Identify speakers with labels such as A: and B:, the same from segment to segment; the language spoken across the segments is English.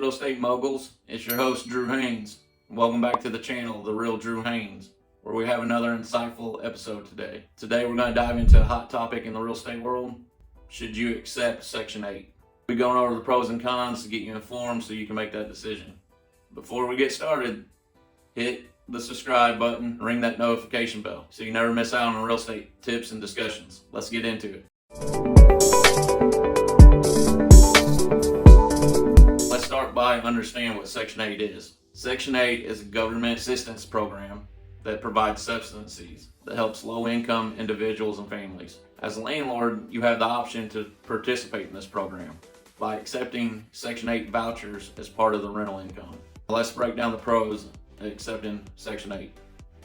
A: real estate moguls? It's your host, Drew Haynes. Welcome back to the channel, The Real Drew Haynes, where we have another insightful episode today. Today we're going to dive into a hot topic in the real estate world. Should you accept Section 8? We're going over the pros and cons to get you informed so you can make that decision. Before we get started, hit the subscribe button, ring that notification bell so you never miss out on real estate tips and discussions. Let's get into it. Let's start by understanding what Section 8 is. Section 8 is a government assistance program that provides subsidies that helps low-income individuals and families. As a landlord, you have the option to participate in this program by accepting Section 8 vouchers as part of the rental income. Let's break down the pros of accepting Section 8.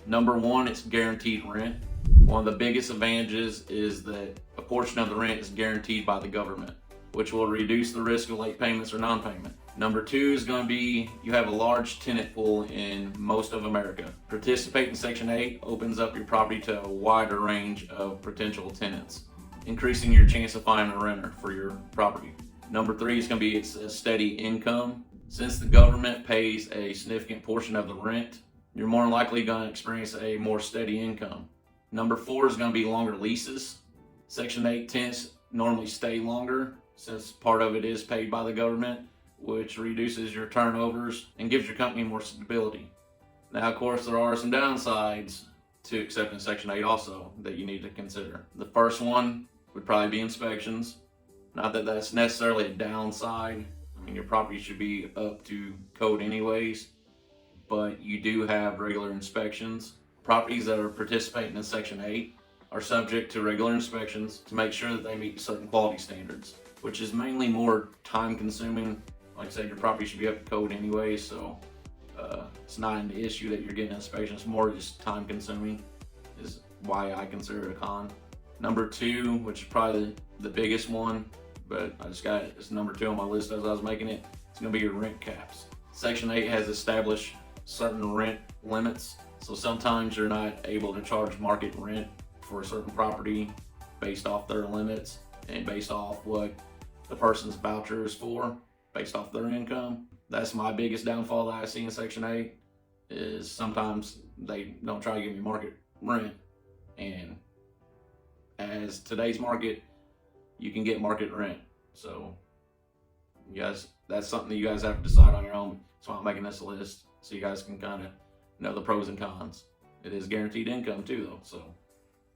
A: Number one, it's guaranteed rent. One of the biggest advantages is that a portion of the rent is guaranteed by the government, which will reduce the risk of late payments or non-payment. Number two is going to be you have a large tenant pool in most of America. Participating in Section 8 opens up your property to a wider range of potential tenants, increasing your chance of finding a renter for your property. Number three is going to be it's a steady income. Since the government pays a significant portion of the rent, you're more likely going to experience a more steady income. Number four is going to be longer leases. Section 8 tenants normally stay longer since part of it is paid by the government, which reduces your turnovers and gives your company more stability. Now, of course, there are some downsides to accepting Section 8 also that you need to consider. The first one would probably be inspections. Not that that's necessarily a downside. I mean, your property should be up to code anyways, but you do have regular inspections. Properties that are participating in Section 8 are subject to regular inspections to make sure that they meet certain quality standards, which is mainly more time consuming. Like I said, your property should be up to code anyway, so it's not an issue that you're getting an inspection. It's more just time consuming is why I consider it a con. Number two, which is probably the biggest one, but I just got it as number two on my list as I was making it, it's going to be your rent caps. Section 8 has established certain rent limits, so sometimes you're not able to charge market rent for a certain property based off their limits and based off what the person's voucher is for, based off their income. That's my biggest downfall that I see in Section 8 is sometimes they don't try to give me market rent. And as today's market, you can get market rent. So you guys, that's something that you guys have to decide on your own. That's why I'm making this list so you guys can kind of know the pros and cons. It is guaranteed income too though, so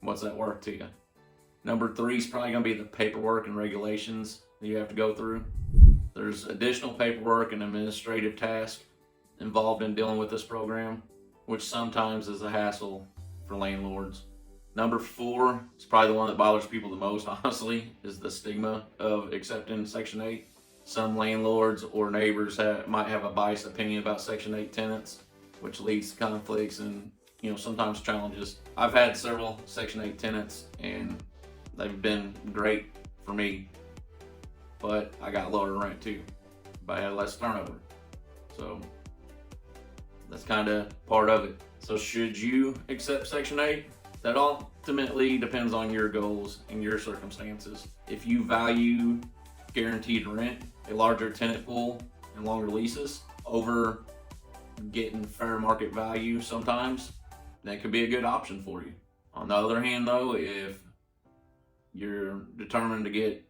A: what's that worth to you? Number three is probably going to be the paperwork and regulations that you have to go through. There's additional paperwork and administrative tasks involved in dealing with this program, which sometimes is a hassle for landlords. Number four is probably the one that bothers people the most, honestly, is the stigma of accepting Section 8. Some landlords or neighbors might have a biased opinion about Section 8 tenants, which leads to conflicts and sometimes challenges. I've had several Section 8 tenants and they've been great for me, but I got lower rent too, but I had less turnover. So that's kind of part of it. So should you accept Section 8? That ultimately depends on your goals and your circumstances. If you value guaranteed rent, a larger tenant pool, and longer leases over getting fair market value sometimes, that could be a good option for you. On the other hand though, if you're determined to get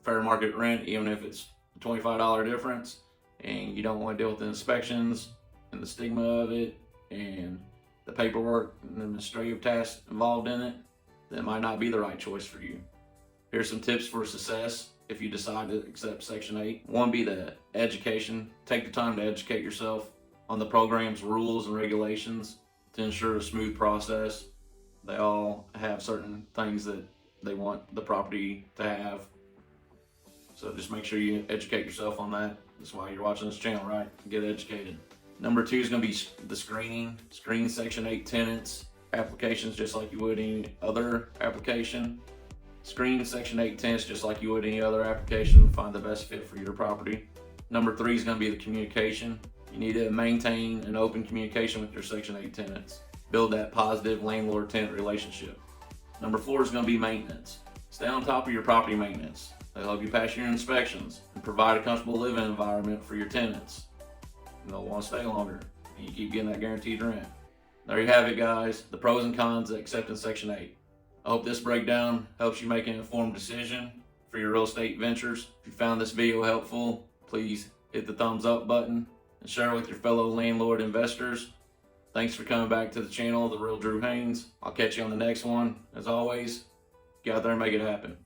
A: fair market rent, even if it's a $25 difference, and you don't want to deal with the inspections and the stigma of it and the paperwork and the administrative tasks involved in it, that might not be the right choice for you. Here's some tips for success if you decide to accept Section 8. One be the education. Take the time to educate yourself on the program's rules and regulations to ensure a smooth process. They all have certain things that they want the property to have. So just make sure you educate yourself on that. That's why you're watching this channel, right? Get educated. Number two is going to be the screening. Screen Section 8 tenants applications just like you would any other application. Screen Section 8 tenants just like you would any other application. Find the best fit for your property. Number three is going to be the communication. You need to maintain an open communication with your Section 8 tenants. Build that positive landlord-tenant relationship. Number four is going to be maintenance. Stay on top of your property maintenance. They'll help you pass your inspections and provide a comfortable living environment for your tenants. And they'll want to stay longer, and you keep getting that guaranteed rent. There you have it, guys, the pros and cons of accepting Section 8. I hope this breakdown helps you make an informed decision for your real estate ventures. If you found this video helpful, please hit the thumbs up button and share it with your fellow landlord investors. Thanks for coming back to the channel, The Real Drew Haynes. I'll catch you on the next one. As always, get out there and make it happen.